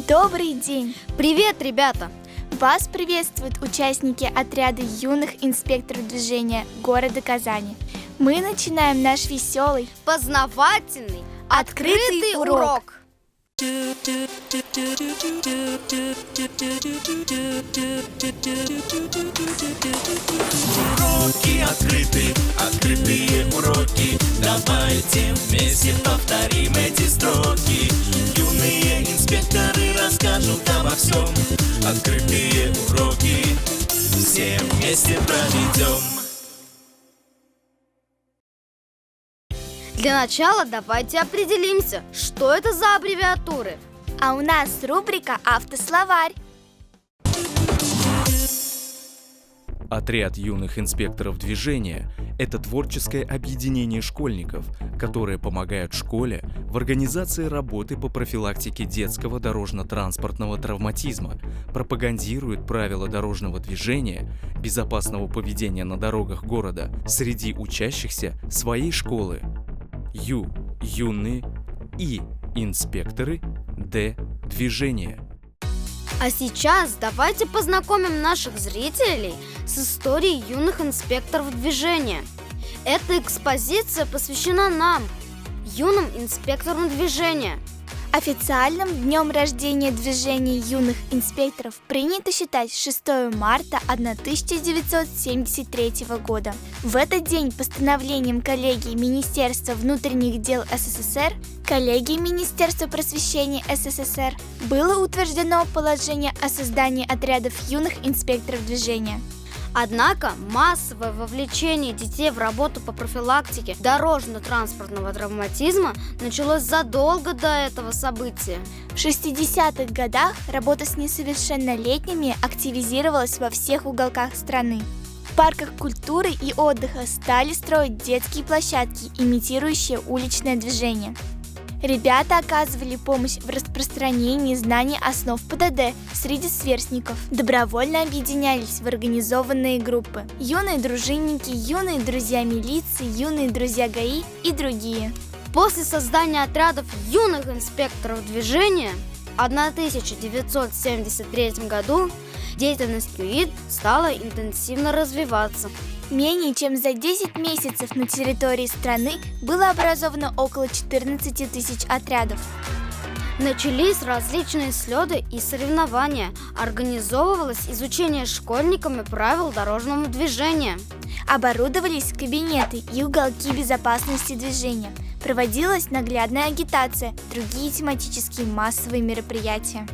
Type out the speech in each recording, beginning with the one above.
Добрый день! Привет, ребята! Вас приветствуют участники отряда юных инспекторов движения города Казани. Мы начинаем наш веселый, Познавательный, открытый урок! Уроки открыты, открытые уроки. Давайте вместе повторим эти строки. Юные инспекторы расскажут обо всем. Открытые уроки все вместе проведем. Для начала давайте определимся, что это за аббревиатуры. а у нас рубрика «Автословарь». Отряд юных инспекторов движения – это творческое объединение школьников, которые помогают школе в организации работы по профилактике детского дорожно-транспортного травматизма, пропагандирует правила дорожного движения, безопасного поведения на дорогах города среди учащихся своей школы. Ю – юные, И – инспекторы, Д – движение. А сейчас давайте познакомим наших зрителей с историей юных инспекторов движения. Эта экспозиция посвящена нам, юным инспекторам движения. Официальным днем рождения движения юных инспекторов принято считать 6 марта 1973 года. В этот день постановлением коллегии Министерства внутренних дел СССР, коллегии Министерства просвещения СССР было утверждено положение о создании отрядов юных инспекторов движения. Однако массовое вовлечение детей в работу по профилактике дорожно-транспортного травматизма началось задолго до этого события. В 60-х годах работа с несовершеннолетними активизировалась во всех уголках страны. В парках культуры и отдыха стали строить детские площадки, имитирующие уличное движение. Ребята оказывали помощь в распространении знаний основ ПДД среди сверстников, добровольно объединялись в организованные группы. Юные дружинники, юные друзья милиции, юные друзья ГАИ и другие. После создания отрядов юных инспекторов движения в 1973 году деятельность ЮИД стала интенсивно развиваться. Менее чем за 10 месяцев на территории страны было образовано около 14 тысяч отрядов. Начались различные слеты и соревнования, организовывалось изучение школьниками правил дорожного движения. Оборудовались кабинеты и уголки безопасности движения. Проводилась наглядная агитация, другие тематические массовые мероприятия.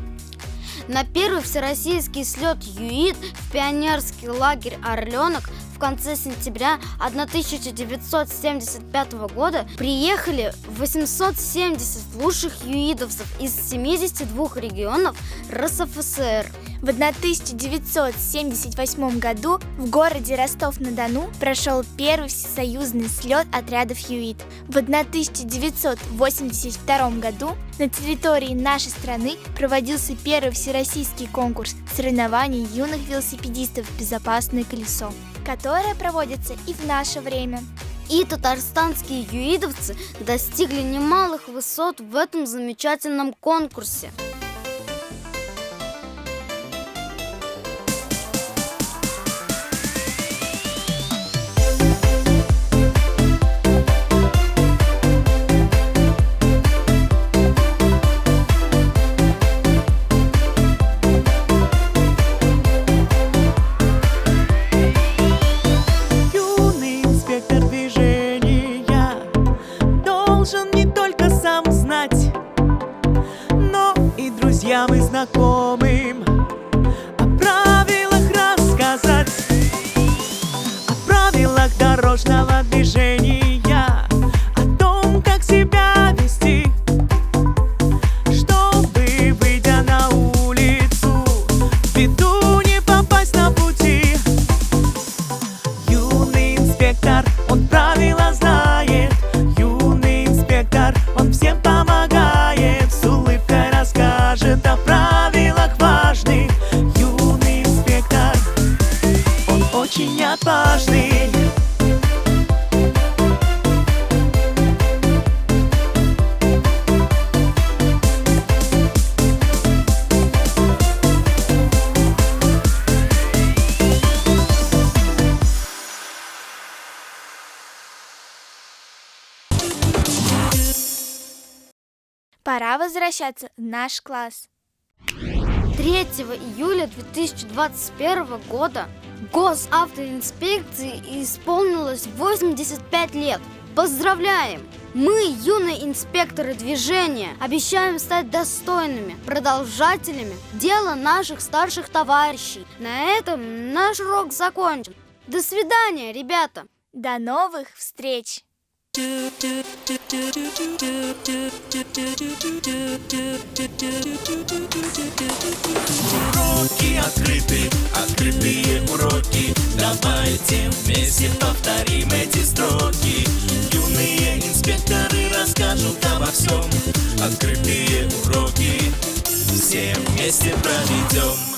На первый всероссийский слет ЮИД в пионерский лагерь «Орленок» в конце сентября 1975 года приехали 870 лучших юидовцев из 72 регионов РСФСР. В 1978 году в городе Ростов-на-Дону прошел первый всесоюзный слет отрядов ЮИД. В 1982 году на территории нашей страны проводился первый всероссийский конкурс соревнований юных велосипедистов «Безопасное колесо», которое проводится и в наше время. И татарстанские юидовцы достигли немалых высот в этом замечательном конкурсе. Друзьям и знакомым о правилах рассказать, о правилах дорожного движения, о том, как себя вести, чтобы, выйдя на улицу, в беду не попасть на пути. Юный инспектор, он правила знает, юный инспектор, он всем помогает, с улыбкой расскажет о правилах важных. Юный инспектор, он очень отважный. Пора возвращаться в наш класс. 3 июля 2021 года госавтоинспекции исполнилось 85 лет. Поздравляем! Мы, юные инспекторы движения, обещаем стать достойными продолжателями дела наших старших товарищей. На этом наш урок закончен. До свидания, ребята! До новых встреч! Уроки открыты, открытые уроки. Давайте вместе повторим эти строки. Юные инспекторы расскажут обо всем. Открытые уроки все вместе проведем.